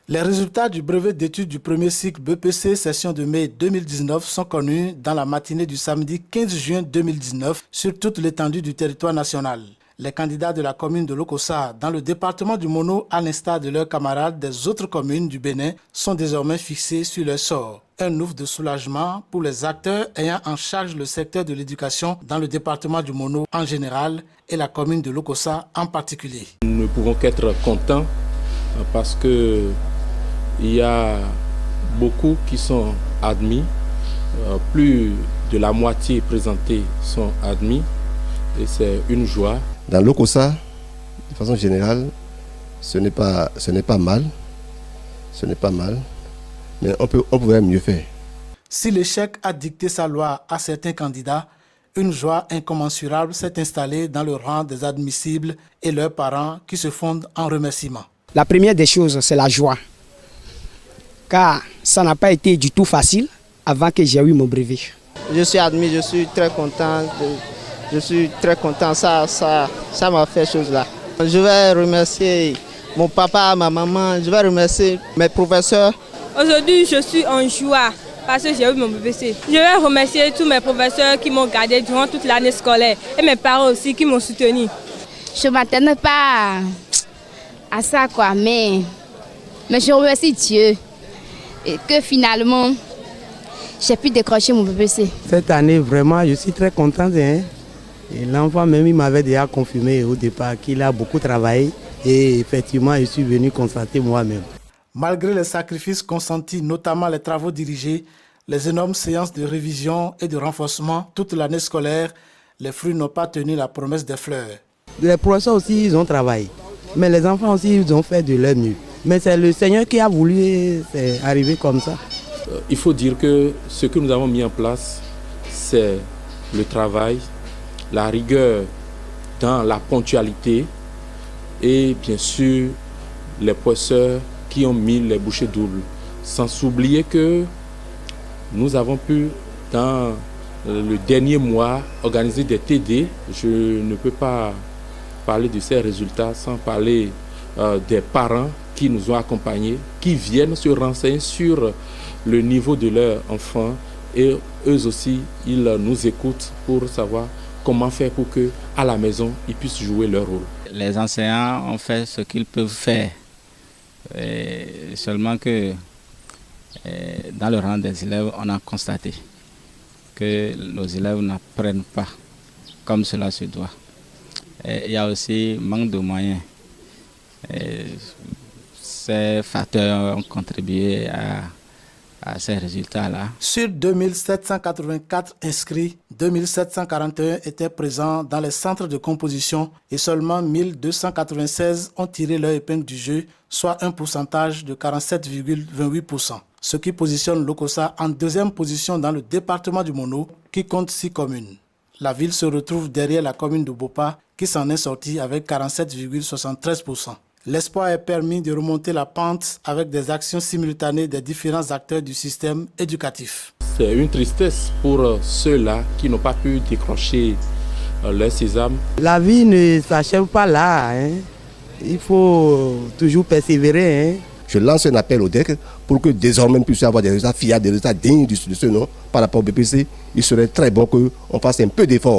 Les résultats du brevet d'études du premier cycle BPC session de mai 2019 sont connus dans la matinée du samedi 15 juin 2019 sur toute l'étendue du territoire national. Les candidats de la commune de Lokossa dans le département du Mono, à l'instar de leurs camarades des autres communes du Bénin, sont désormais fixés sur leur sort. Un ouf de soulagement pour les acteurs ayant en charge le secteur de l'éducation dans le département du Mono en général et la commune de Lokossa en particulier. Nous ne pouvons qu'être contents parce que il y a beaucoup qui sont admis, plus de la moitié présentés sont admis et c'est une joie. Dans Lokossa, de façon générale, ce n'est pas mal, mais on pouvait mieux faire. Si l'échec a dicté sa loi à certains candidats, une joie incommensurable s'est installée dans le rang des admissibles et leurs parents qui se fondent en remerciements. La première des choses, c'est la joie, car ça n'a pas été du tout facile avant que j'ai eu mon brevet. Je suis admis, je suis très content. Ça m'a fait chose là. Je vais remercier mon papa, ma maman, je vais remercier mes professeurs. Aujourd'hui, je suis en joie parce que j'ai eu mon BPC. Je vais remercier tous mes professeurs qui m'ont gardé durant toute l'année scolaire et mes parents aussi qui m'ont soutenu. Je ne m'attendais pas à ça, quoi, mais je remercie Dieu et que finalement, j'ai pu décrocher mon BPC. Cette année, vraiment, je suis très contente. Et l'enfant même, il m'avait déjà confirmé au départ qu'il a beaucoup travaillé et effectivement, je suis venu constater moi-même. Malgré les sacrifices consentis, notamment les travaux dirigés, les énormes séances de révision et de renforcement toute l'année scolaire, les fruits n'ont pas tenu la promesse des fleurs. Les professeurs aussi, ils ont travaillé, mais les enfants aussi, ils ont fait de leur mieux. Mais c'est le Seigneur qui a voulu, c'est arrivé comme ça. Il faut dire que ce que nous avons mis en place, c'est le travail, la rigueur dans la ponctualité et bien sûr les professeurs qui ont mis les bouchées doubles. Sans oublier que nous avons pu dans le dernier mois organiser des TD. Je ne peux pas parler de ces résultats sans parler des parents qui nous ont accompagnés, qui viennent se renseigner sur le niveau de leurs enfants et eux aussi ils nous écoutent pour savoir comment faire pour qu'à la maison, ils puissent jouer leur rôle. Les enseignants ont fait ce qu'ils peuvent faire. Et seulement que dans le rang des élèves, on a constaté que nos élèves n'apprennent pas comme cela se doit. Et il y a aussi manque de moyens. Et ces facteurs ont contribué à ces résultats-là. Sur 2784 inscrits, 2741 étaient présents dans les centres de composition et seulement 1296 ont tiré leur épingle du jeu, soit un pourcentage de 47,28%. Ce qui positionne Lokossa en deuxième position dans le département du Mono, qui compte 6 communes. La ville se retrouve derrière la commune de Bopa, qui s'en est sortie avec 47,73%. L'espoir est permis de remonter la pente avec des actions simultanées des différents acteurs du système éducatif. C'est une tristesse pour ceux-là qui n'ont pas pu décrocher leur sésame. La vie ne s'achève pas là. Il faut toujours persévérer. Je lance un appel au DEC pour que désormais nous puissions avoir des résultats fiables, des résultats dignes de ce nom par rapport au BPC. Il serait très bon qu'on fasse un peu d'effort.